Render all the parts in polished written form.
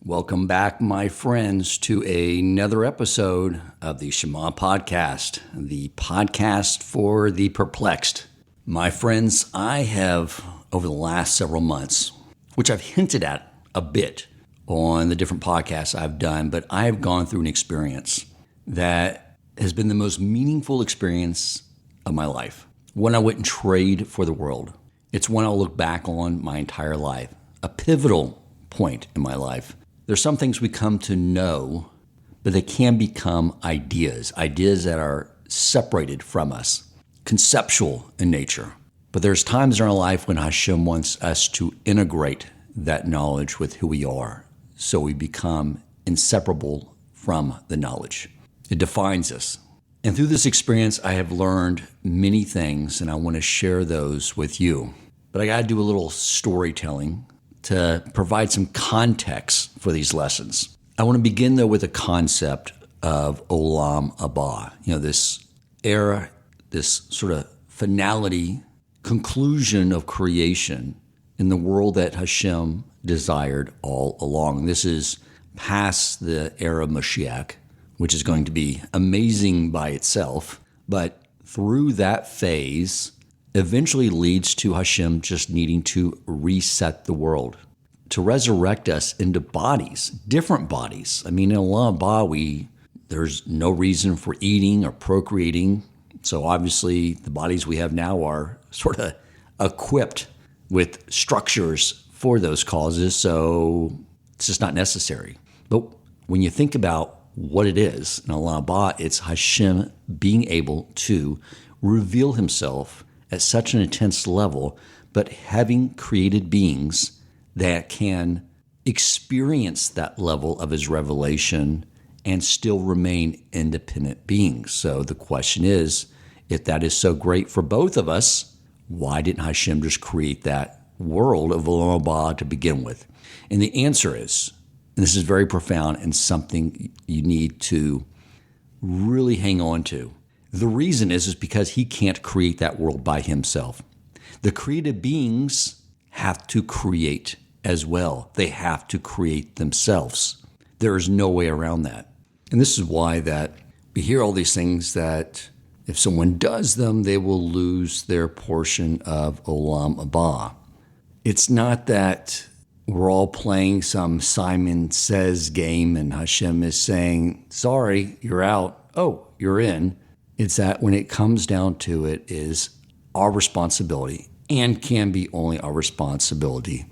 Welcome back, my friends, to another episode of the Shema Podcast, the podcast for the perplexed. My friends, I have, over the last several months, which I've hinted at a bit on the different podcasts I've done, but I have gone through an experience that has been the most meaningful experience of my life. One I wouldn't trade for the world. It's one I'll look back on my entire life, a pivotal point in my life. There's some things we come to know, but they can become ideas that are separated from us, conceptual in nature. But there's times in our life when Hashem wants us to integrate that knowledge with who we are, so we become inseparable from the knowledge. It defines us. And through this experience, I have learned many things, and I want to share those with you. But I got to do a little storytelling to provide some context for these lessons. I want to begin, though, with a concept of Olam Haba. This era, this sort of finality, conclusion of creation in the world that Hashem desired all along. This is past the era of Mashiach, which is going to be amazing by itself. But through that phase, eventually leads to Hashem just needing to reset the world, to resurrect us into bodies, different bodies. In Olam Haba, there's no reason for eating or procreating. So obviously the bodies we have now are sort of equipped with structures for those causes, so it's just not necessary. But when you think about what it is in Olam Haba, it's Hashem being able to reveal himself at such an intense level, but having created beings that can experience that level of his revelation and still remain independent beings. So the question is, if that is so great for both of us, why didn't Hashem just create that world of Olam Haba to begin with? And the answer is, and this is very profound and something you need to really hang on to, the reason is because he can't create that world by himself. The created beings have to create as well. They have to create themselves. There is no way around that. And this is why that we hear all these things that if someone does them, they will lose their portion of Olam Haba. It's not that we're all playing some Simon Says game and Hashem is saying, sorry, you're out. Oh, you're in. It's that when it comes down to it is our responsibility, and can be only our responsibility,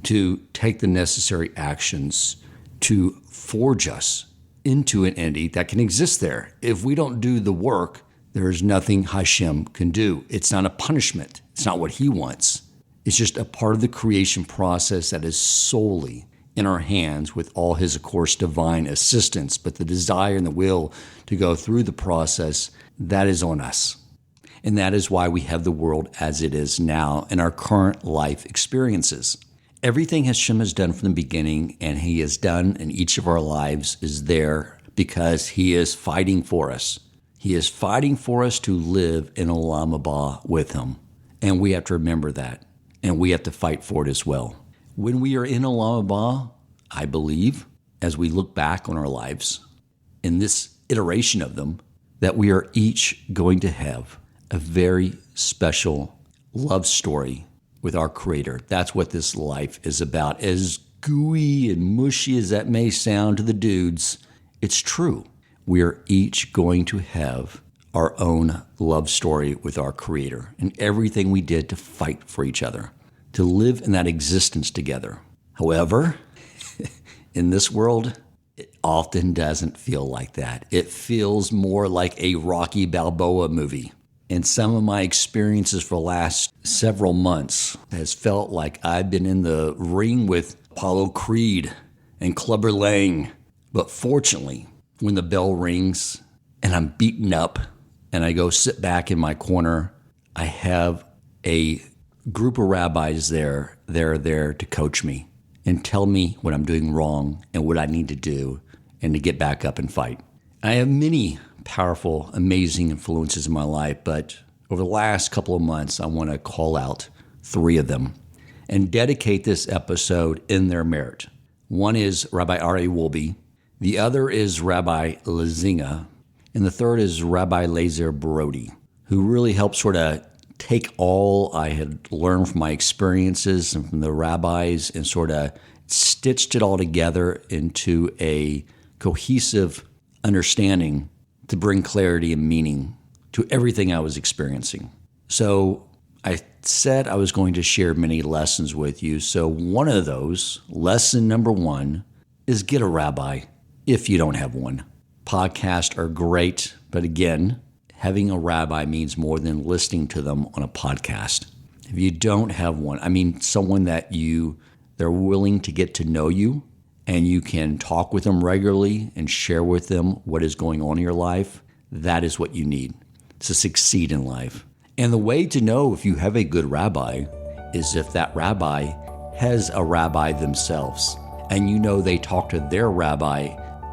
to take the necessary actions to forge us into an entity that can exist there. If we don't do the work, there is nothing Hashem can do. It's not a punishment. It's not what he wants. It's just a part of the creation process that is solely in our hands with all his, of course, divine assistance. But the desire and the will to go through the process, that is on us. And that is why we have the world as it is now in our current life experiences. Everything Hashem has done from the beginning and he has done in each of our lives is there because he is fighting for us. He is fighting for us to live in Olam Haba with him. And we have to remember that. And we have to fight for it as well. When we are in Olam Haba, I believe, as we look back on our lives, in this iteration of them, that we are each going to have a very special love story with our Creator. That's what this life is about. As gooey and mushy as that may sound to the dudes, it's true. We are each going to have our own love story with our Creator and everything we did to fight for each other, to live in that existence together. However, in this world, it often doesn't feel like that. It feels more like a Rocky Balboa movie. And some of my experiences for the last several months has felt like I've been in the ring with Apollo Creed and Clubber Lang. But fortunately, when the bell rings and I'm beaten up and I go sit back in my corner, I have a group of rabbis there. They're there to coach me and tell me what I'm doing wrong and what I need to do and to get back up and fight. I have many powerful, amazing influences in my life, but over the last couple of months, I want to call out 3 of them and dedicate this episode in their merit. One is Rabbi Aryeh Wolbe. The other is Rabbi Lazenga. And the third is Rabbi Lazer Brody, who really helped sort of take all I had learned from my experiences and from the rabbis and sort of stitched it all together into a cohesive understanding to bring clarity and meaning to everything I was experiencing. So I said I was going to share many lessons with you. So one of those, lesson number one, is get a rabbi if you don't have one. Podcasts are great, but again, having a rabbi means more than listening to them on a podcast. If you don't have one, I mean someone that they're willing to get to know you and you can talk with them regularly and share with them what is going on in your life, that is what you need to succeed in life. And the way to know if you have a good rabbi is if that rabbi has a rabbi themselves and you know they talk to their rabbi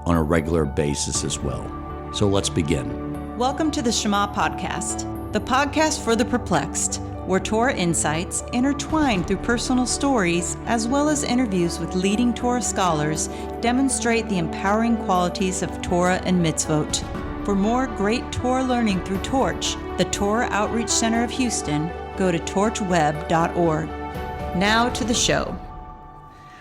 on a regular basis as well. So let's begin. Welcome to the Shema Podcast, the podcast for the perplexed, where Torah insights intertwined through personal stories as well as interviews with leading Torah scholars demonstrate the empowering qualities of Torah and mitzvot. For more great Torah learning through Torch, the Torah Outreach Center of Houston, go to torchweb.org. Now to the show.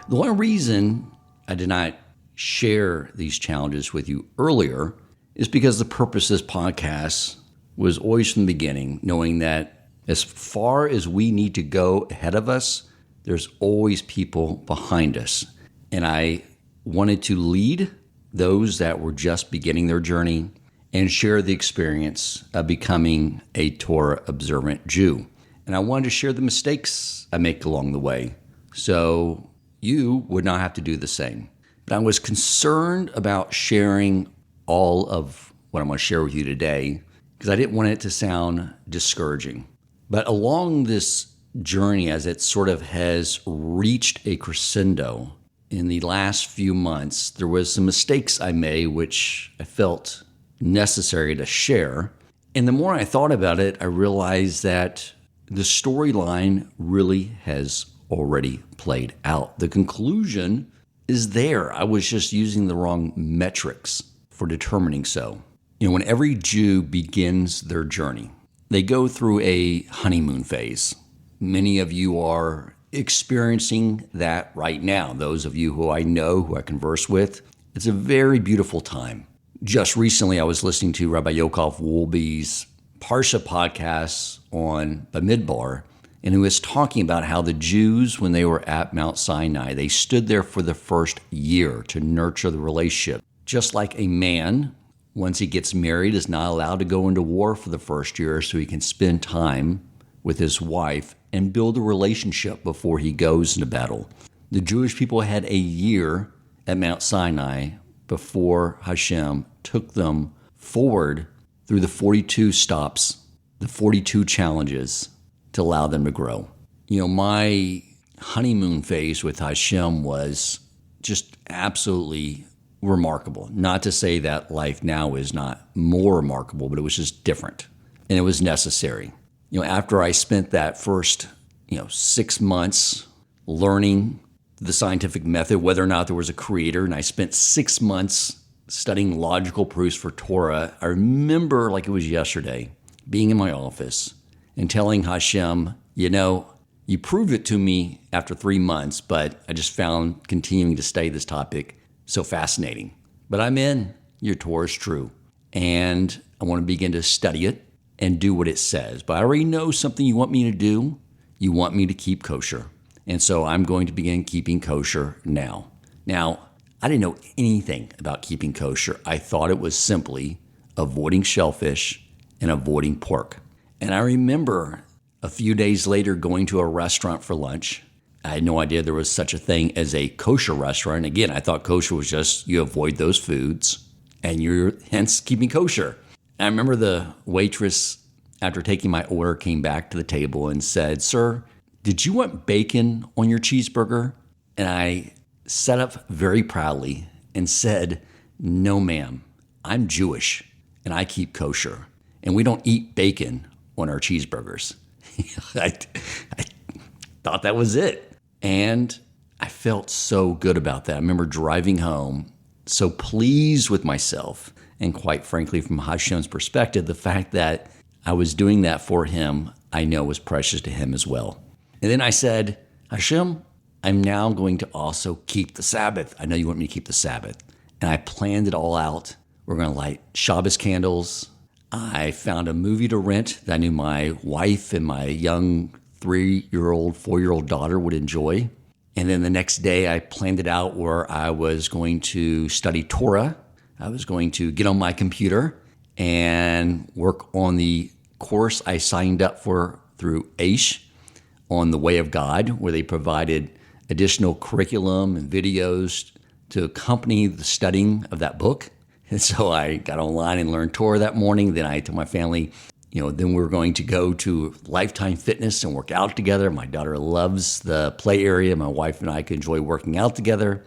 The one reason I did not share these challenges with you earlier is because the purpose of this podcast was always from the beginning, knowing that as far as we need to go ahead of us, there's always people behind us. And I wanted to lead those that were just beginning their journey and share the experience of becoming a Torah observant Jew. And I wanted to share the mistakes I make along the way so you would not have to do the same. But I was concerned about sharing all of what I'm going to share with you today because I didn't want it to sound discouraging. But along this journey, as it sort of has reached a crescendo in the last few months, there was some mistakes I made which I felt necessary to share. And the more I thought about it, I realized that the storyline really has already played out. The conclusion is there. I was just using the wrong metrics for determining so. You know, when every Jew begins their journey, they go through a honeymoon phase. Many of you are experiencing that right now. Those of you who I know, who I converse with, it's a very beautiful time. Just recently, I was listening to Rabbi Aryeh Wolbe's Parsha podcast on Bamidbar, and he was talking about how the Jews, when they were at Mount Sinai, they stood there for the first year to nurture the relationship. Just like a man, once he gets married, is not allowed to go into war for the first year so he can spend time with his wife and build a relationship before he goes into battle. The Jewish people had a year at Mount Sinai before Hashem took them forward through the 42 stops, the 42 challenges to allow them to grow. You know, my honeymoon phase with Hashem was just absolutely remarkable. Not to say that life now is not more remarkable, but it was just different and it was necessary. You know, after I spent that first, 6 months learning the scientific method, whether or not there was a creator, and I spent 6 months studying logical proofs for Torah, I remember like it was yesterday being in my office and telling Hashem, you proved it to me after 3 months, but I just found continuing to study this topic so fascinating. But I'm in, your Torah is true. And I want to begin to study it and do what it says. But I already know something you want me to do. You want me to keep kosher. And so I'm going to begin keeping kosher now. Now, I didn't know anything about keeping kosher. I thought it was simply avoiding shellfish and avoiding pork. And I remember a few days later going to a restaurant for lunch. I had no idea there was such a thing as a kosher restaurant. Again, I thought kosher was just you avoid those foods and you're hence keeping kosher. And I remember the waitress, after taking my order, came back to the table and said, "Sir, did you want bacon on your cheeseburger?" And I sat up very proudly and said, "No, ma'am, I'm Jewish and I keep kosher and we don't eat bacon on our cheeseburgers." I thought that was it. And I felt so good about that. I remember driving home, so pleased with myself. And quite frankly, from Hashem's perspective, the fact that I was doing that for him, I know was precious to him as well. And then I said, Hashem, I'm now going to also keep the Sabbath. I know you want me to keep the Sabbath. And I planned it all out. We're going to light Shabbos candles. I found a movie to rent that I knew my wife and my young 3-year-old, 4-year-old daughter would enjoy. And then the next day I planned it out where I was going to study Torah. I was going to get on my computer and work on the course I signed up for through AISH on the Way of God, where they provided additional curriculum and videos to accompany the studying of that book. And so I got online and learned Torah that morning. Then I told my family, then we were going to go to Lifetime Fitness and work out together. My daughter loves the play area. My wife and I could enjoy working out together.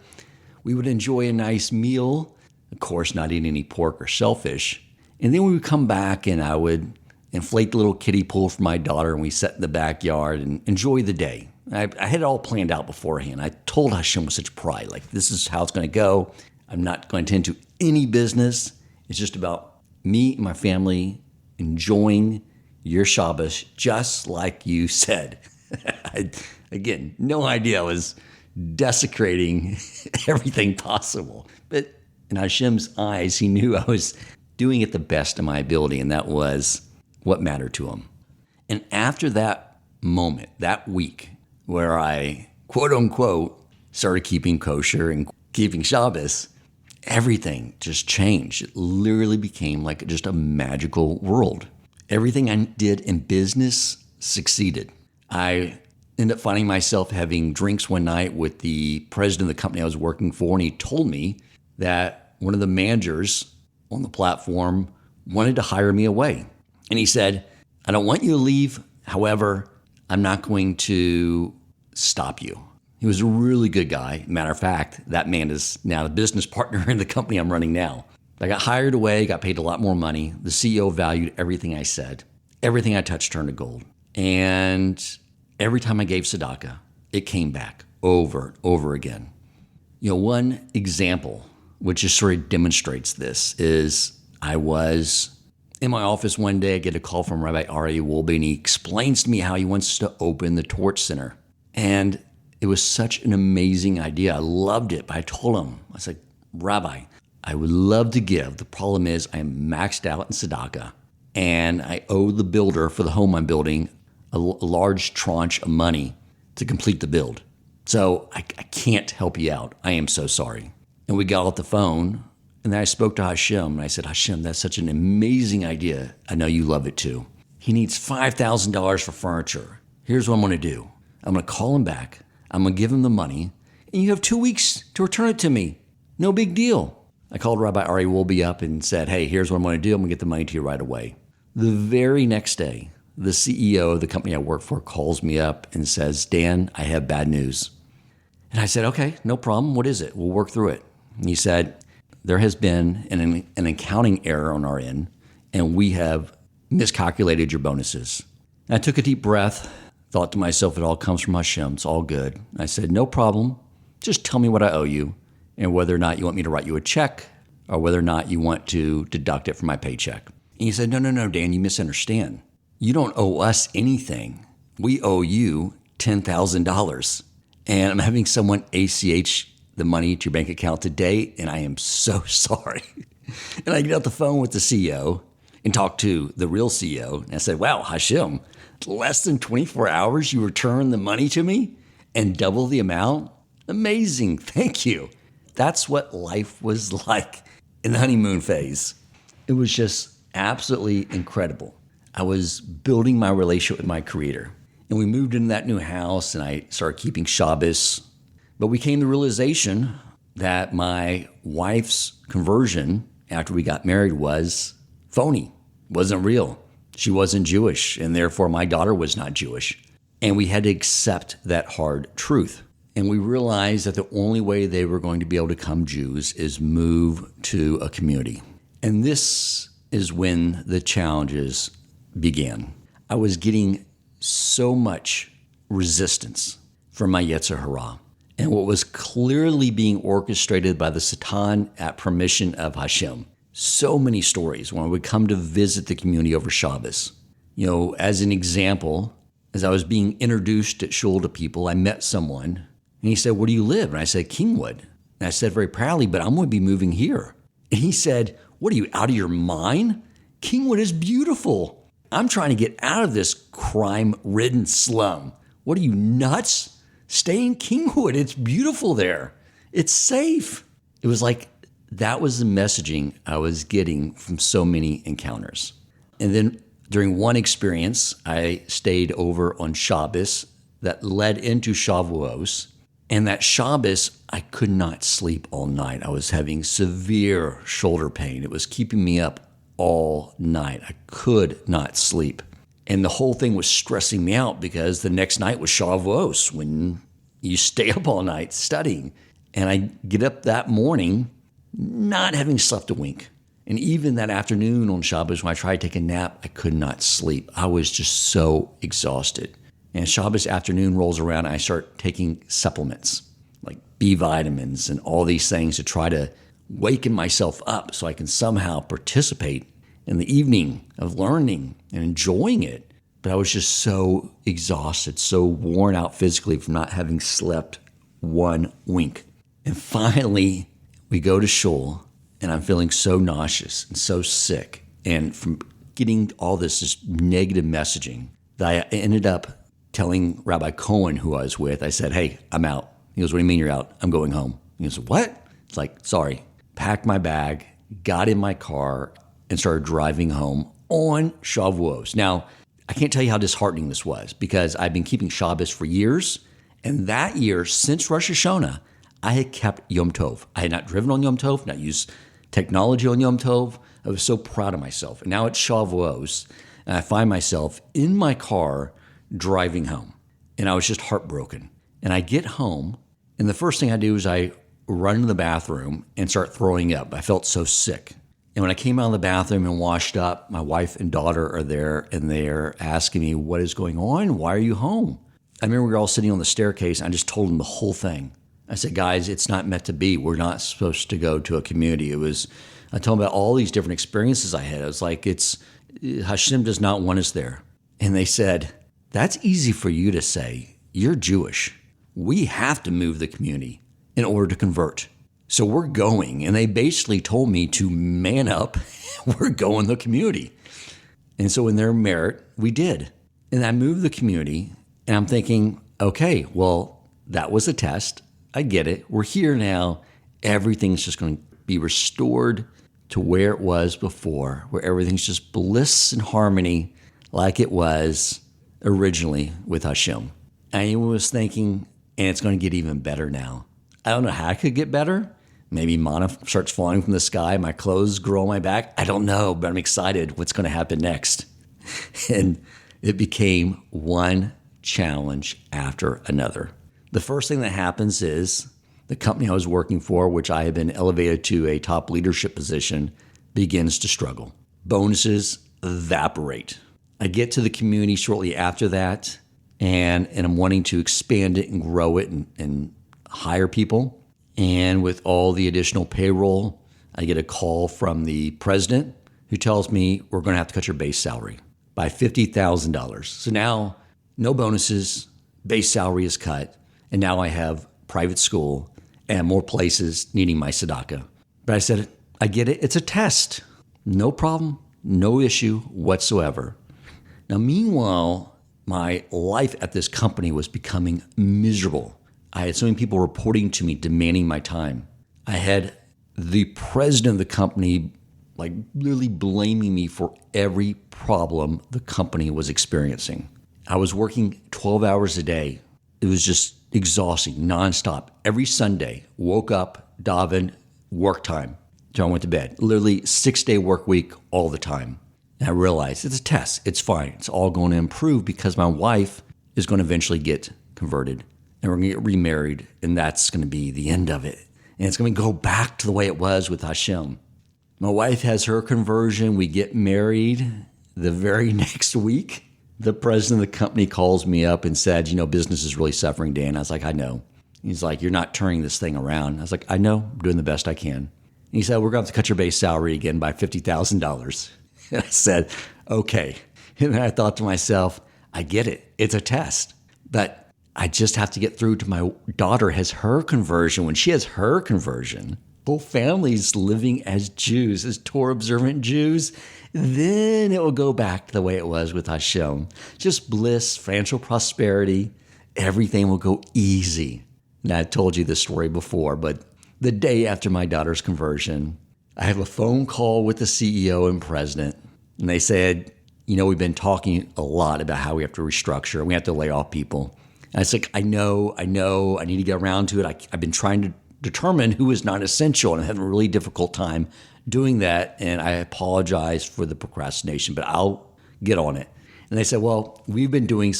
We would enjoy a nice meal, of course, not eating any pork or shellfish. And then we would come back and I would inflate the little kiddie pool for my daughter, and we sat in the backyard and enjoy the day. I had it all planned out beforehand. I told Hashem with such pride, this is how it's going to go. I'm not going to attend to any business. It's just about me and my family enjoying your Shabbos, just like you said. Again, no idea I was desecrating everything possible. But in Hashem's eyes, he knew I was doing it the best of my ability, and that was what mattered to him. And after that moment, that week, where I, quote unquote, started keeping kosher and keeping Shabbos, everything just changed. It literally became like just a magical world. Everything I did in business succeeded. I ended up finding myself having drinks one night with the president of the company I was working for, and he told me that one of the managers on the platform wanted to hire me away. And he said, I don't want you to leave. However, I'm not going to stop you. He was a really good guy. Matter of fact, that man is now the business partner in the company I'm running now. I got hired away, got paid a lot more money. The CEO valued everything I said. Everything I touched turned to gold. And every time I gave tzedakah, it came back over and over again. One example, which just sort of demonstrates this, is I was in my office one day. I get a call from Rabbi Aryeh Wolbe, and he explains to me how he wants to open the Torch Center. And it was such an amazing idea. I loved it. But I told him, I said, Rabbi, I would love to give. The problem is I am maxed out in tzedakah, and I owe the builder for the home I'm building a large tranche of money to complete the build. So I can't help you out. I am so sorry. And we got off the phone, and then I spoke to Hashem, and I said, Hashem, that's such an amazing idea. I know you love it too. He needs $5,000 for furniture. Here's what I'm going to do. I'm going to call him back. I'm going to give him the money, and you have 2 weeks to return it to me. No big deal. I called Rabbi Aryeh Wolbe up and said, hey, here's what I'm going to do. I'm going to get the money to you right away. The very next day, the CEO of the company I work for calls me up and says, Dan, I have bad news. And I said, okay, no problem. What is it? We'll work through it. And he said, there has been an accounting error on our end, and we have miscalculated your bonuses. And I took a deep breath, thought to myself, it all comes from Hashem. It's all good. And I said, no problem. Just tell me what I owe you and whether or not you want me to write you a check or whether or not you want to deduct it from my paycheck. And he said, no, Dan, you misunderstand. You don't owe us anything. We owe you $10,000. And I'm having someone ACH the money to your bank account today, and I am so sorry. And I get off the phone with the CEO and talk to the real CEO. And I said, wow, Hashem, less than 24 hours, you return the money to me and double the amount? Amazing. Thank you. That's what life was like in the honeymoon phase. It was just absolutely incredible. I was building my relationship with my Creator. And we moved into that new house, and I started keeping Shabbos. But we came to the realization that my wife's conversion after we got married was phony, wasn't real. She wasn't Jewish, and therefore my daughter was not Jewish. And we had to accept that hard truth. And we realized that the only way they were going to be able to become Jews is move to a community. And this is when the challenges began. I was getting so much resistance from my Yetzer Hara. and what was clearly being orchestrated by the Satan at permission of Hashem. So many stories when I would come to visit the community over Shabbos. As an example, as I was being introduced at shul to people, I met someone, and he said, "Where do you live?" And I said, "Kingwood." And I said very proudly, "But I'm going to be moving here." And he said, "What are you, out of your mind? Kingwood is beautiful. I'm trying to get out of this crime-ridden slum. What are you, nuts? Stay in Kingwood. It's beautiful there. It's safe." It was like that was the messaging I was getting from so many encounters. And then during one experience, I stayed over on Shabbos that led into Shavuos. And that Shabbos, I could not sleep all night. I was having severe shoulder pain. It was keeping me up all night. I could not sleep. And the whole thing was stressing me out because the next night was Shavuos, when you stay up all night studying. And I get up that morning not having slept a wink. And even that afternoon on Shabbos, when I tried to take a nap, I could not sleep. I was just so exhausted. And Shabbos afternoon rolls around, and I start taking supplements like B vitamins and all these things to try to waken myself up so I can somehow participate in the evening of learning and enjoying it. But I was just so exhausted, so worn out physically from not having slept one wink. And finally, we go to shul, and I'm feeling so nauseous and so sick. And from getting all this negative messaging, that I ended up telling Rabbi Cohen, who I was with, I said, "Hey, I'm out." He goes, "What do you mean you're out?" "I'm going home." He goes, "What?" It's like, sorry. Packed my bag, got in my car, and started driving home on Shavuos. Now, I can't tell you how disheartening this was because I've been keeping Shabbos for years. And that year, since Rosh Hashanah, I had kept Yom Tov. I had not driven on Yom Tov, not used technology on Yom Tov. I was so proud of myself. And now it's Shavuos, and I find myself in my car driving home. And I was just heartbroken. And I get home, and the first thing I do is I run into the bathroom and start throwing up. I felt so sick. And when I came out of the bathroom and washed up, my wife and daughter are there, and they're asking me, "What is going on? Why are you home?" I remember we were all sitting on the staircase, and I just told them the whole thing. I said, "Guys, it's not meant to be. We're not supposed to go to a community." I told them about all these different experiences I had. I was like, Hashem does not want us there. And they said, "That's easy for you to say. You're Jewish. We have to move the community in order to convert. So we're going." And they basically told me to man up. We're going to the community. And so in their merit, we did. And I moved the community, and I'm thinking, okay, well, that was a test. I get it. We're here now. Everything's just going to be restored to where it was before, where everything's just bliss and harmony like it was originally with Hashem. I was thinking, and it's going to get even better now. I don't know how it could get better. Maybe manna starts falling from the sky. My clothes grow on my back. I don't know, but I'm excited what's going to happen next. And it became one challenge after another. The first thing that happens is the company I was working for, which I had been elevated to a top leadership position, begins to struggle. Bonuses evaporate. I get to the community shortly after that, and I'm wanting to expand it and grow it and hire people. And with all the additional payroll, I get a call from the president who tells me we're going to have to cut your base salary by $50,000. So now no bonuses, base salary is cut, and now I have private school and more places needing my tzedakah. But I said, I get it. It's a test. No problem, no issue whatsoever. Now, meanwhile, my life at this company was becoming miserable. I had so many people reporting to me, demanding my time. I had the president of the company literally blaming me for every problem the company was experiencing. I was working 12 hours a day. It was just exhausting, nonstop. Every Sunday, woke up, davened, work time, till I went to bed. Literally 6-day work week all the time. And I realized it's a test. It's fine. It's all going to improve because my wife is going to eventually get converted. And we're going to get remarried. And that's going to be the end of it. And it's going to go back to the way it was with Hashem. My wife has her conversion. We get married. The very next week, the president of the company calls me up and said, business is really suffering, Dan. I was like, I know. He's like, you're not turning this thing around. I was like, I know, I'm doing the best I can. And he said, we're going to have to cut your base salary again by $50,000. And I said, okay. And then I thought to myself, I get it. It's a test. But I just have to get through to my daughter has her conversion. When she has her conversion, whole family's living as Jews, as Torah observant Jews, then it will go back to the way it was with Hashem. Just bliss, financial prosperity, everything will go easy. And I told you this story before, but the day after my daughter's conversion, I have a phone call with the CEO and president, and they said, we've been talking a lot about how we have to restructure, we have to lay off people. And I was like, I know, I need to get around to it. I've been trying to determine who is not essential, and I'm having a really difficult time doing that, and I apologize for the procrastination, but I'll get on it. And they said, well, we've been doing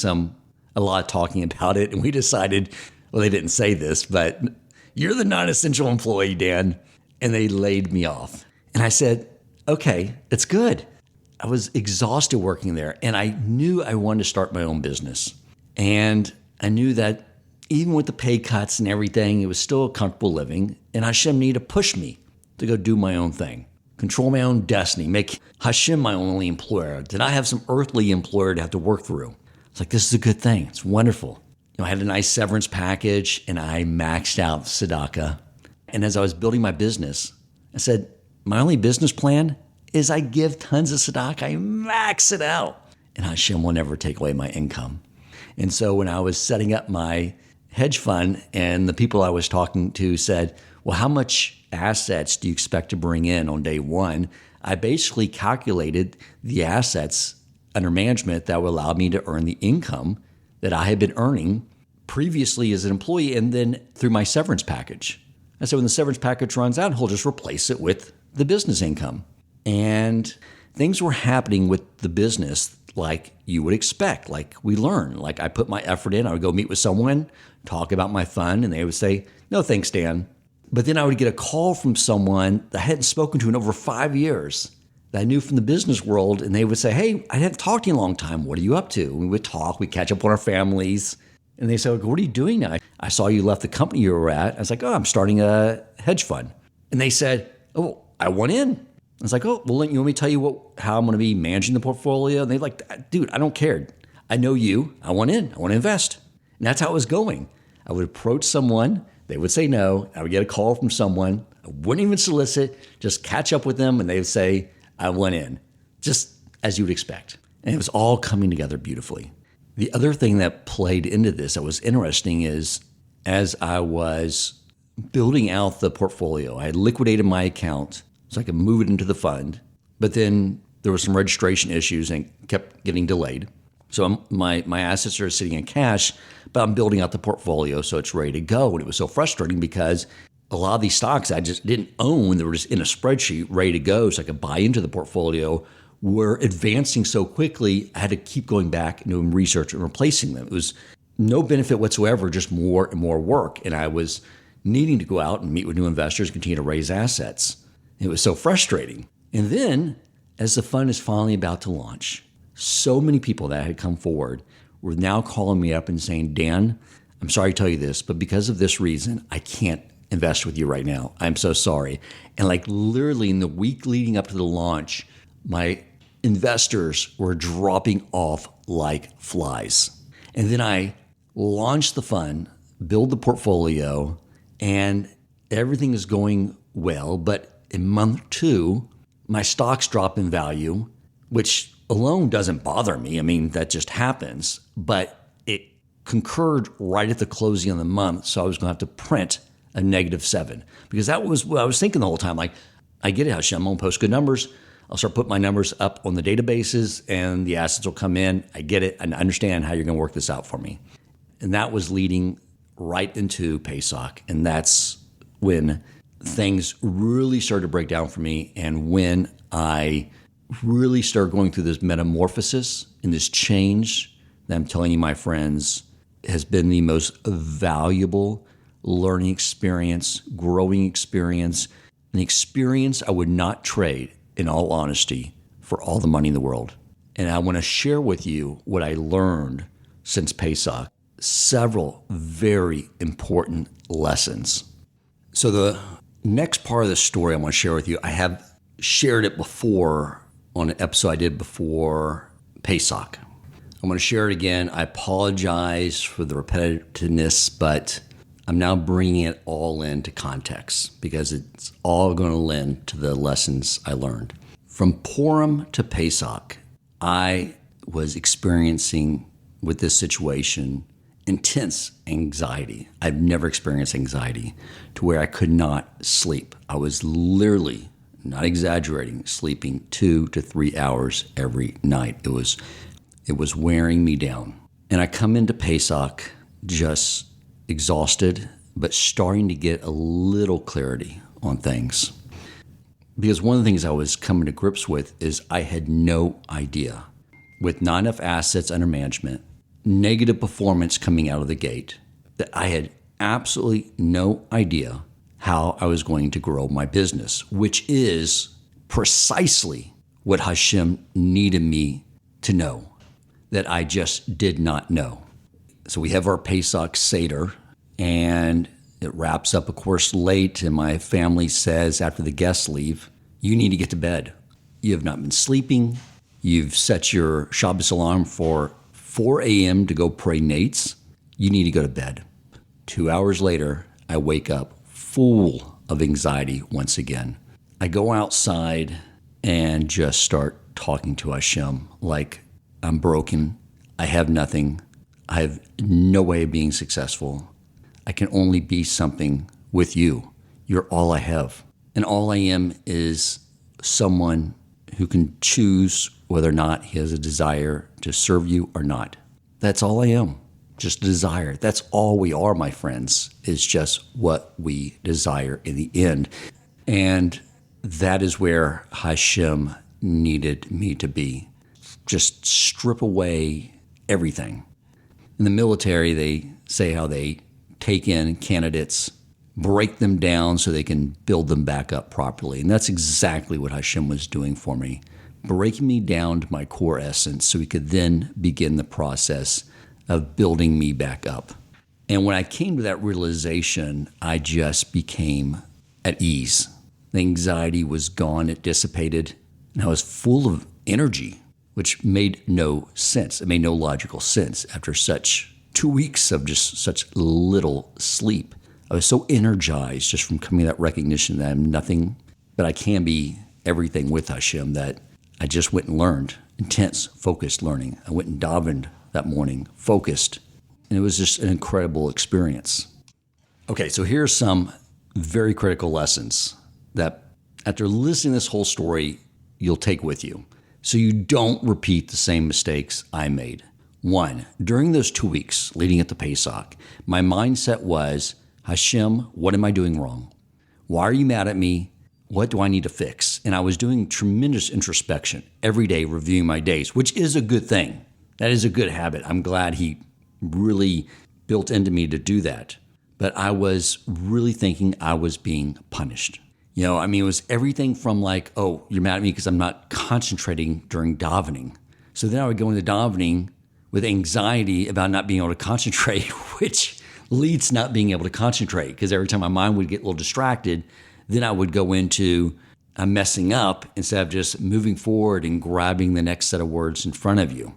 a lot of talking about it, and we decided, well, they didn't say this, but you're the non-essential employee, Dan. And they laid me off. And I said, okay, it's good. I was exhausted working there, and I knew I wanted to start my own business. And I knew that even with the pay cuts and everything, it was still a comfortable living, and Hashem needed to push me to go do my own thing, control my own destiny, make Hashem my only employer. Did I have some earthly employer to have to work through? It's like, this is a good thing. It's wonderful. I had a nice severance package, and I maxed out tzedakah. And as I was building my business, I said, my only business plan is I give tons of tzedakah. I max it out, and Hashem will never take away my income. And so when I was setting up my hedge fund, and the people I was talking to said, well, how much assets do you expect to bring in on day one? I basically calculated the assets under management that would allow me to earn the income that I had been earning previously as an employee and then through my severance package. And so when the severance package runs out, he'll just replace it with the business income. And things were happening with the business like you would expect, like we learn. Like I put my effort in, I would go meet with someone, talk about my fund, and they would say, no, thanks, Dan. But then I would get a call from someone that I hadn't spoken to in over 5 years that I knew from the business world, and they would say, hey, I hadn't talked to you in a long time. What are you up to? We would talk, we'd catch up on our families. And they said, what are you doing now? I saw you left the company you were at. I was like, oh, I'm starting a hedge fund. And they said, oh, I want in. I was like, oh, well, you want me to tell you how I'm going to be managing the portfolio? And they're like, dude, I don't care. I know you. I want in. I want to invest. And that's how it was going. I would approach someone. They would say no. I would get a call from someone. I wouldn't even solicit, just catch up with them. And they would say, I went in, just as you would expect. And it was all coming together beautifully. The other thing that played into this that was interesting is as I was building out the portfolio, I had liquidated my account so I could move it into the fund. But then there were some registration issues and it kept getting delayed. So my assets are sitting in cash, but I'm building out the portfolio so it's ready to go. And it was so frustrating because a lot of these stocks I just didn't own. They were just in a spreadsheet ready to go so I could buy into the portfolio. Were advancing so quickly, I had to keep going back and doing research and replacing them. It was no benefit whatsoever, just more and more work. And I was needing to go out and meet with new investors, continue to raise assets. It was so frustrating. And then, as the fund is finally about to launch, so many people that had come forward were now calling me up and saying, Dan, I'm sorry to tell you this, but because of this reason, I can't invest with you right now. I'm so sorry. And like literally in the week leading up to the launch, my investors were dropping off like flies. And then I launched the fund, build the portfolio, and everything is going well. But in month 2, my stocks drop in value, which alone doesn't bother me. I mean, that just happens. But it concurred right at the closing of the month. So I was going to have to print a -7 because that was what I was thinking the whole time. Like, I get it, Hashem, I'm going to post good numbers. I'll start putting my numbers up on the databases and the assets will come in. I get it. And I understand how you're going to work this out for me. And that was leading right into Pesach. And that's when things really started to break down for me. And when I really started going through this metamorphosis and this change that I'm telling you, my friends, has been the most valuable learning experience, growing experience, an experience I would not trade, in all honesty, for all the money in the world. And I want to share with you what I learned since Pesach. several very important lessons. So the next part of the story I want to share with you, I have shared it before on an episode I did before Pesach. I'm going to share it again. I apologize for the repetitiveness, but I'm now bringing it all into context because it's all going to lend to the lessons I learned. From Purim to Pesach, I was experiencing with this situation intense anxiety. I've never experienced anxiety to where I could not sleep. I was literally, not exaggerating, sleeping 2 to 3 hours every night. It was wearing me down. And I come into Pesach just exhausted, but starting to get a little clarity on things. Because one of the things I was coming to grips with is I had no idea, with not enough assets under management, negative performance coming out of the gate, that I had absolutely no idea how I was going to grow my business, which is precisely what Hashem needed me to know, that I just did not know. So we have our Pesach Seder, and it wraps up, of course, late, and my family says after the guests leave, you need to get to bed. You have not been sleeping. You've set your Shabbos alarm for 4 a.m. to go pray nates. You need to go to bed. 2 hours later, I wake up full of anxiety once again. I go outside and just start talking to Hashem like I'm broken. I have nothing. I have no way of being successful. I can only be something with you. You're all I have. And all I am is someone who can choose whether or not he has a desire to serve you or not. That's all I am, just a desire. That's all we are, my friends, is just what we desire in the end. And that is where Hashem needed me to be. Just strip away everything. In the military, they say how they take in candidates, break them down so they can build them back up properly. And that's exactly what Hashem was doing for me, breaking me down to my core essence so he could then begin the process of building me back up. And when I came to that realization, I just became at ease. The anxiety was gone, it dissipated, and I was full of energy, which made no sense. It made no logical sense after such 2 weeks of just such little sleep. I was so energized just from coming to that recognition that I'm nothing, but I can be everything with Hashem, that I just went and learned, intense, focused learning. I went and davened that morning, focused, and it was just an incredible experience. Okay, so here are some very critical lessons that after listening to this whole story, you'll take with you, so you don't repeat the same mistakes I made. 1, during those 2 weeks leading up to Pesach, my mindset was, Hashem, what am I doing wrong? Why are you mad at me? What do I need to fix? And I was doing tremendous introspection every day, reviewing my days, which is a good thing. That is a good habit. I'm glad he really built into me to do that. But I was really thinking I was being punished. It was everything from like, oh, you're mad at me because I'm not concentrating during davening. So then I would go into davening with anxiety about not being able to concentrate, which leads to not being able to concentrate, because every time my mind would get a little distracted, then I would go into I'm messing up instead of just moving forward and grabbing the next set of words in front of you.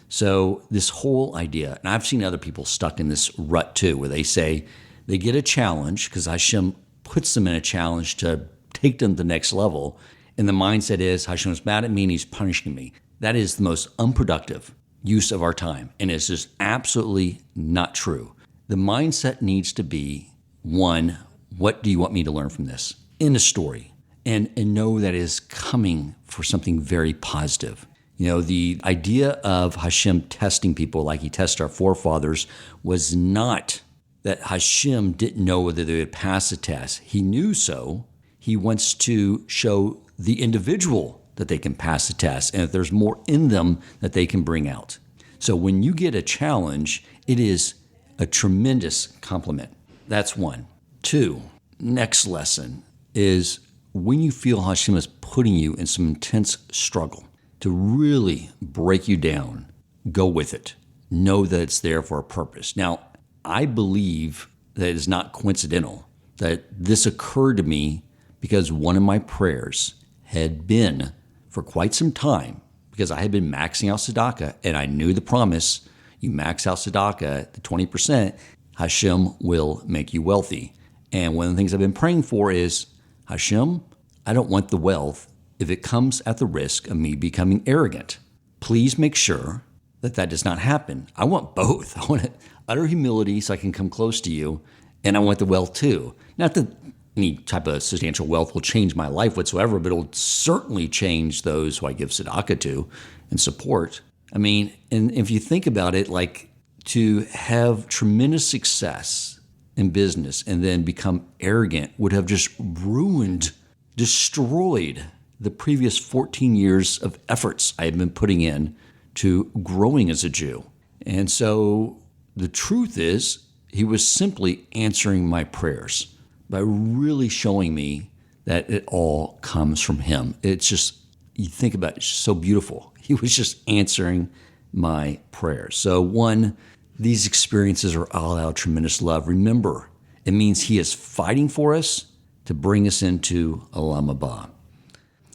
So this whole idea, and I've seen other people stuck in this rut too, where they say they get a challenge because Hashem puts them in a challenge to take them to the next level, and the mindset is Hashem's mad at me and he's punishing me. That is the most unproductive use of our time, and it's just absolutely not true. The mindset needs to be, 1, what do you want me to learn from this? In a story. And know that it is coming for something very positive. The idea of Hashem testing people like he tested our forefathers was not that Hashem didn't know whether they would pass the test. He knew so. He wants to show the individual that they can pass the test and that there's more in them that they can bring out. So when you get a challenge, it is a tremendous compliment. That's 1. 2, next lesson is when you feel Hashem is putting you in some intense struggle to really break you down, go with it. know that it's there for a purpose. Now, I believe that it's not coincidental that this occurred to me because one of my prayers had been for quite some time, because I had been maxing out tzedakah, and I knew the promise, you max out tzedakah, the 20%, Hashem will make you wealthy. And one of the things I've been praying for is, Hashem, I don't want the wealth if it comes at the risk of me becoming arrogant. Please make sure that that does not happen. I want both. I want utter humility so I can come close to you, and I want the wealth too. Not that any type of substantial wealth will change my life whatsoever, but it'll certainly change those who I give tzedakah to and support. I mean, and if you think about it, like to have tremendous success in business and then become arrogant would have just ruined, destroyed the previous 14 years of efforts I had been putting in to growing as a Jew. And so the truth is, he was simply answering my prayers by really showing me that it all comes from him. It's just, you think about it, it's so beautiful. He was just answering my prayers. So one, these experiences are all out of tremendous love. Remember, it means he is fighting for us to bring us into Olam Haba.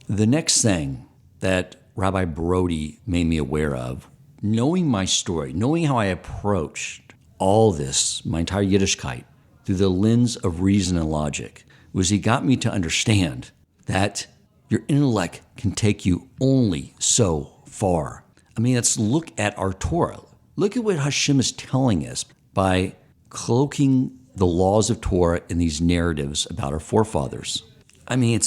The next thing that Rabbi Brody made me aware of, knowing my story, knowing how I approached all this, my entire Yiddishkeit, through the lens of reason and logic, was he got me to understand that your intellect can take you only so far. I mean, let's look at our Torah. Look at what Hashem is telling us by cloaking the laws of Torah in these narratives about our forefathers. I mean,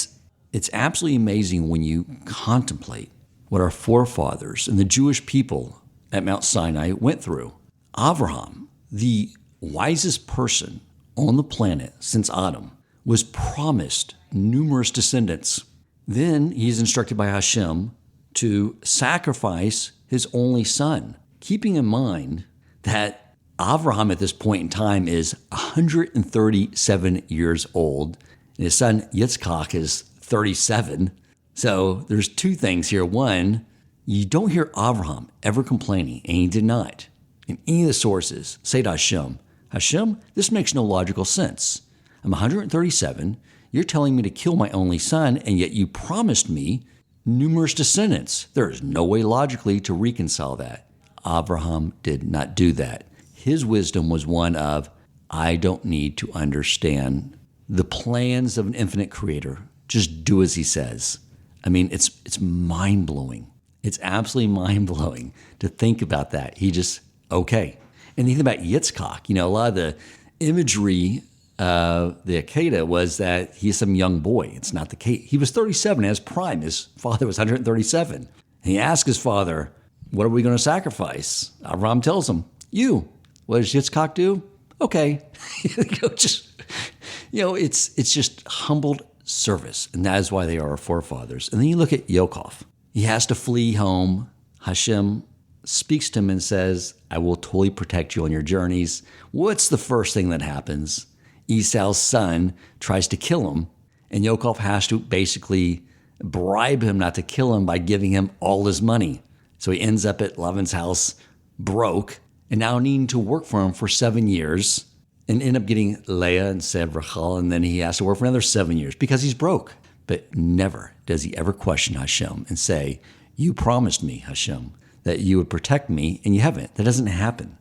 it's absolutely amazing when you contemplate what our forefathers and the Jewish people at Mount Sinai went through. Avraham, the wisest person on the planet since Adam, was promised numerous descendants. Then he's instructed by Hashem to sacrifice his only son, keeping in mind that Avraham at this point in time is 137 years old, and his son Yitzchak is 37. So there's two things here. One, you don't hear Avraham ever complaining, and he did not, in any of the sources, say to Hashem, Hashem, this makes no logical sense. I'm 137, you're telling me to kill my only son, and yet you promised me numerous descendants. There is no way logically to reconcile that. Avraham did not do that. His wisdom was one of, I don't need to understand the plans of an infinite creator. Just do as he says. I mean, it's mind-blowing. It's absolutely mind-blowing to think about that. He just, okay. And you think about Yitzchak, a lot of the imagery of the Akedah was that he's some young boy. It's not the case. He was 37 as prime. His father was 137. And he asked his father, what are we going to sacrifice? Avraham tells him, you. What does Yitzchak do? Okay. It's just humbled service. And that is why they are our forefathers. And then you look at Yaakov. He has to flee home. Hashem speaks to him and says, I will totally protect you on your journeys. What's the first thing that happens? Esau's son tries to kill him, and Yaakov has to basically bribe him not to kill him by giving him all his money. So he ends up at Lavan's house broke, and now needing to work for him for 7 years, and end up getting Leah instead of Rachel, and then he has to work for another 7 years because he's broke. But never does he ever question Hashem and say, you promised me, Hashem, that you would protect me, and you haven't. That doesn't happen.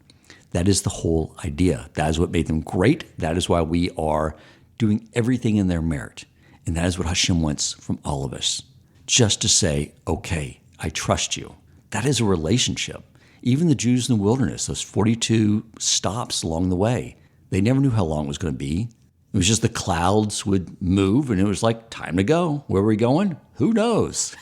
That is the whole idea. That is what made them great. That is why we are doing everything in their merit. And that is what Hashem wants from all of us. Just to say, okay, I trust you. That is a relationship. Even the Jews in the wilderness, those 42 stops along the way, they never knew how long it was going to be. It was just the clouds would move, and it was like, time to go. Where are we going? Who knows?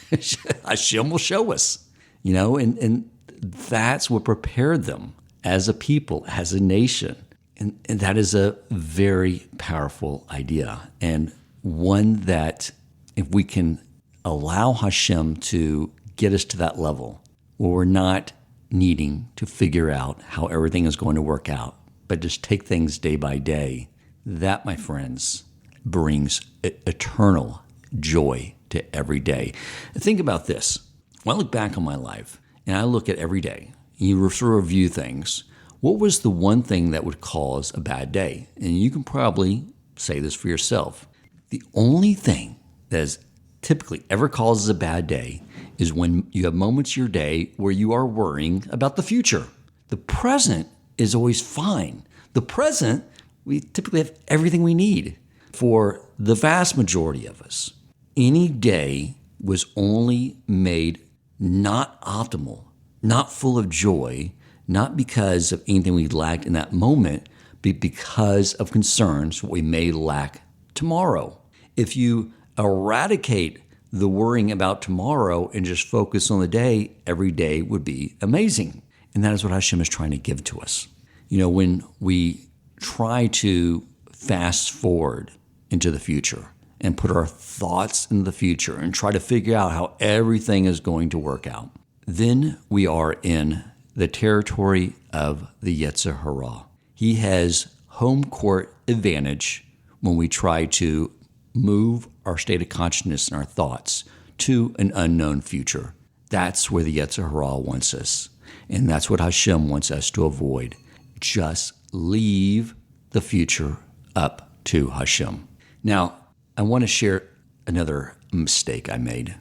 Hashem will show us. And that's what prepared them as a people, as a nation. And that is a very powerful idea, and one that if we can allow Hashem to get us to that level where we're not needing to figure out how everything is going to work out, but just take things day by day, that, my friends, brings eternal joy to every day. Think about this. When I look back on my life and I look at every day, you review things, what was the one thing that would cause a bad day? And you can probably say this for yourself. The only thing that is typically ever causes a bad day is when you have moments in your day where you are worrying about the future. The present is always fine. The present, we typically have everything we need. For the vast majority of us, any day was only made not optimal, not full of joy, not because of anything we lacked in that moment, but because of concerns we may lack tomorrow. If you eradicate the worrying about tomorrow and just focus on the day, every day would be amazing. And that is what Hashem is trying to give to us. When we try to fast forward into the future and put our thoughts in the future and try to figure out how everything is going to work out, then we are in the territory of the Yetzer Hara. He has home court advantage when we try to move our state of consciousness and our thoughts to an unknown future. That's where the Yetzer Hara wants us. And that's what Hashem wants us to avoid. Just leave the future up to Hashem. Now, I want to share another mistake I made.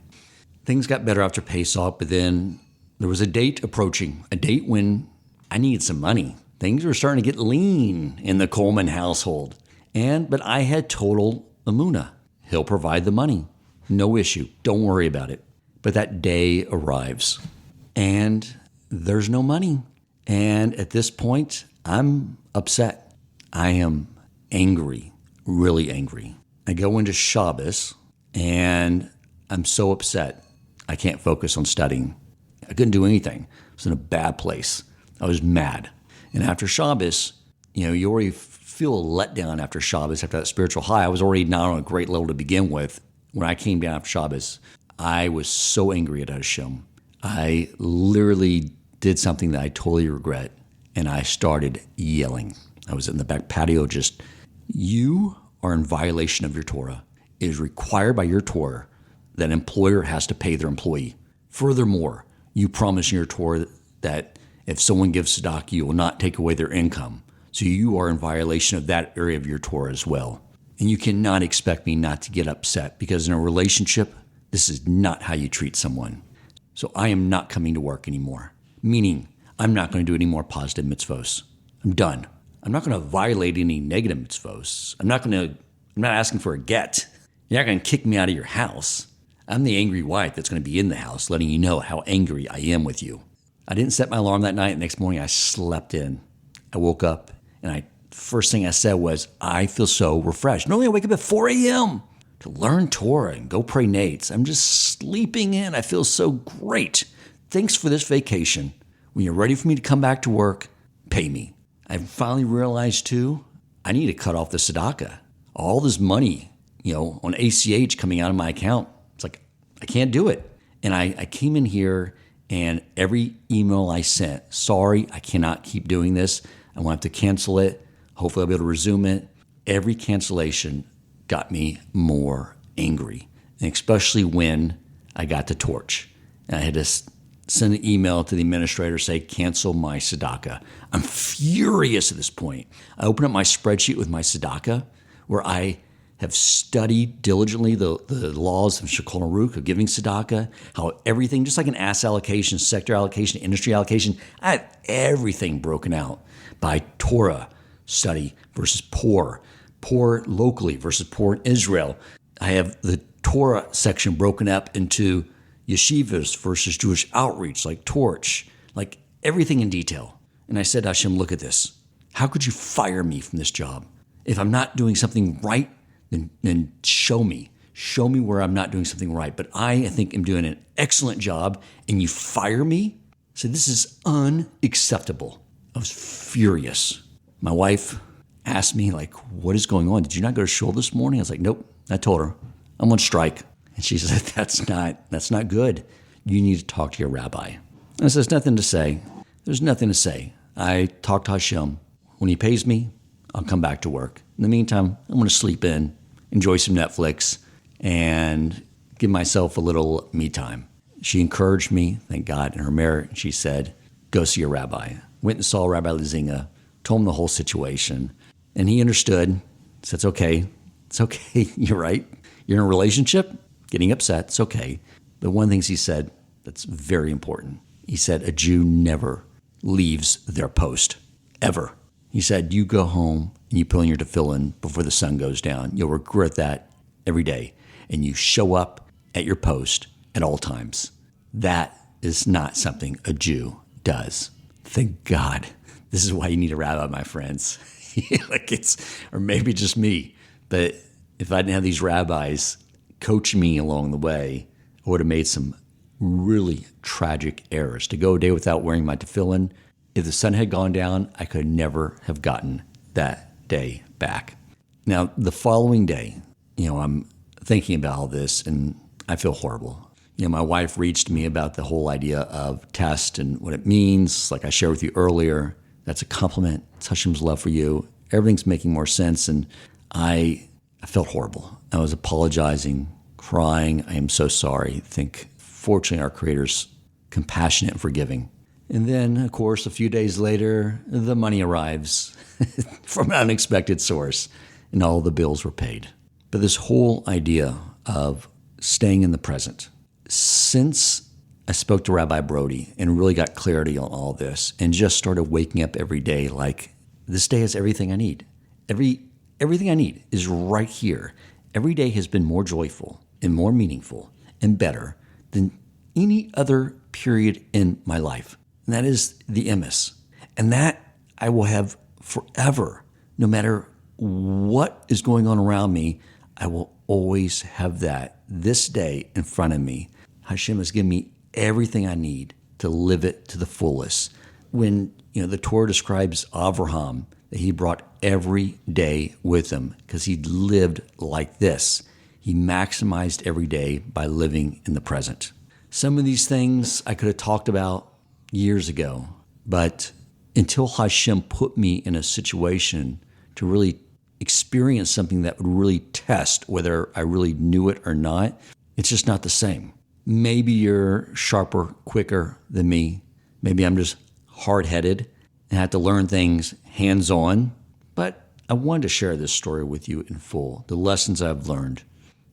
Things got better after Pesach, but then there was a date approaching, a date when I needed some money. Things were starting to get lean in the Coleman household. But I had total emunah. He'll provide the money. No issue. Don't worry about it. But that day arrives and there's no money. And at this point, I'm upset. I am angry, really angry. I go into Shabbos and I'm so upset. I can't focus on studying. I couldn't do anything. I was in a bad place. I was mad. And after Shabbos, you already feel a letdown after Shabbos, after that spiritual high. I was already not on a great level to begin with. When I came down after Shabbos, I was so angry at Hashem. I literally did something that I totally regret, and I started yelling. I was in the back patio you are in violation of your Torah. It is required by your Torah that an employer has to pay their employee. Furthermore, you promise in your Torah that if someone gives tzedakah, you will not take away their income. So you are in violation of that area of your Torah as well. And you cannot expect me not to get upset, because in a relationship, this is not how you treat someone. So I am not coming to work anymore, meaning I'm not going to do any more positive mitzvos. I'm done. I'm not going to violate any negative mitzvos. I'm not asking for a get. You're not going to kick me out of your house. I'm the angry wife that's going to be in the house, letting you know how angry I am with you. I didn't set my alarm that night. Next morning, I slept in. I woke up, and first thing I said was, I feel so refreshed. Normally, I wake up at 4 a.m. to learn Torah and go pray nates. I'm just sleeping in. I feel so great. Thanks for this vacation. When you're ready for me to come back to work, pay me. I finally realized, too, I need to cut off the tzedakah. All this money, on ACH coming out of my account, it's like, I can't do it. And I came in here, and every email I sent, sorry, I cannot keep doing this. I want to cancel it. Hopefully I'll be able to resume it. Every cancellation got me more angry, and especially when I got the torch. And I had to send an email to the administrator, say, cancel my tzedakah. I'm furious at this point. I open up my spreadsheet with my tzedakah, where I have studied diligently the laws of Shulchan Aruch of giving tzedakah, how everything, just like an AS allocation, sector allocation, industry allocation, I have everything broken out by Torah study versus poor locally versus poor in Israel. I have the Torah section broken up into yeshivas versus Jewish outreach, like Torch, like everything in detail. And I said, Hashem, look at this. How could you fire me from this job? If I'm not doing something right, then show me. Show me where I'm not doing something right. But I think I'm doing an excellent job, and you fire me? So this is unacceptable. I was furious. My wife asked me, what is going on? Did you not go to shul this morning? I was like, nope. I told her, I'm on strike. And she said, that's not good. You need to talk to your rabbi. And I said, there's nothing to say. There's nothing to say. I talked to Hashem. When he pays me, I'll come back to work. In the meantime, I'm going to sleep in, enjoy some Netflix, and give myself a little me time. She encouraged me, thank God, in her merit. She said, go see a rabbi. Went and saw Rabbi Lazenga, told him the whole situation, and he understood. Said, it's okay. It's okay. You're right. You're in a relationship, getting upset. It's okay. But one of the things he said that's very important. He said, a Jew never leaves their post, ever. He said, you go home and you put on your tefillin before the sun goes down. You'll regret that every day. And you show up at your post at all times. That is not something a Jew does. Thank God. This is why you need a rabbi, my friends. Or maybe just me. But if I didn't have these rabbis coach me along the way, I would have made some really tragic errors. To go a day without wearing my tefillin, if the sun had gone down, I could never have gotten that day back. Now, the following day, I'm thinking about all this and I feel horrible. My wife reached me about the whole idea of test and what it means. Like I shared with you earlier, that's a compliment. It's Hashem's love for you. Everything's making more sense. And I felt horrible. I was apologizing, crying. I am so sorry. I think, fortunately, our Creator's compassionate and forgiving. And then, of course, a few days later, the money arrives from an unexpected source, and all the bills were paid. But this whole idea of staying in the present, since I spoke to Rabbi Brody and really got clarity on all this and just started waking up every day like, this day has everything I need. Everything I need is right here. Every day has been more joyful and more meaningful and better than any other period in my life. And that is the emes. And that I will have forever. No matter what is going on around me, I will always have that this day in front of me. Hashem has given me everything I need to live it to the fullest. When the Torah describes Avraham, that he brought every day with him because he lived like this. He maximized every day by living in the present. Some of these things I could have talked about years ago, but until Hashem put me in a situation to really experience something that would really test whether I really knew it or not, it's just not the same. Maybe you're sharper, quicker than me. Maybe I'm just hard-headed and have to learn things hands-on. But I wanted to share this story with you in full, the lessons I've learned,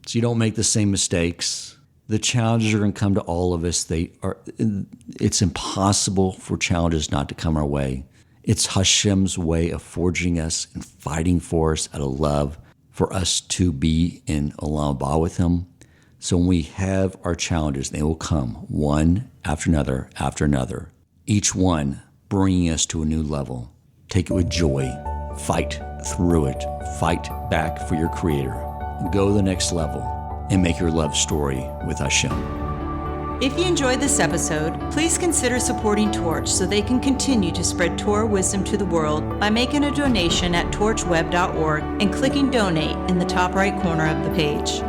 so you don't make the same mistakes. The challenges are going to come to all of us. It's impossible for challenges not to come our way. It's Hashem's way of forging us and fighting for us out of love for us to be in Olam Haba with Him. So when we have our challenges, they will come one after another, each one bringing us to a new level. Take it with joy. Fight through it. Fight back for your Creator. Go to the next level and make your love story with Hashem. If you enjoyed this episode, please consider supporting Torch so they can continue to spread Torah wisdom to the world by making a donation at torchweb.org and clicking donate in the top right corner of the page.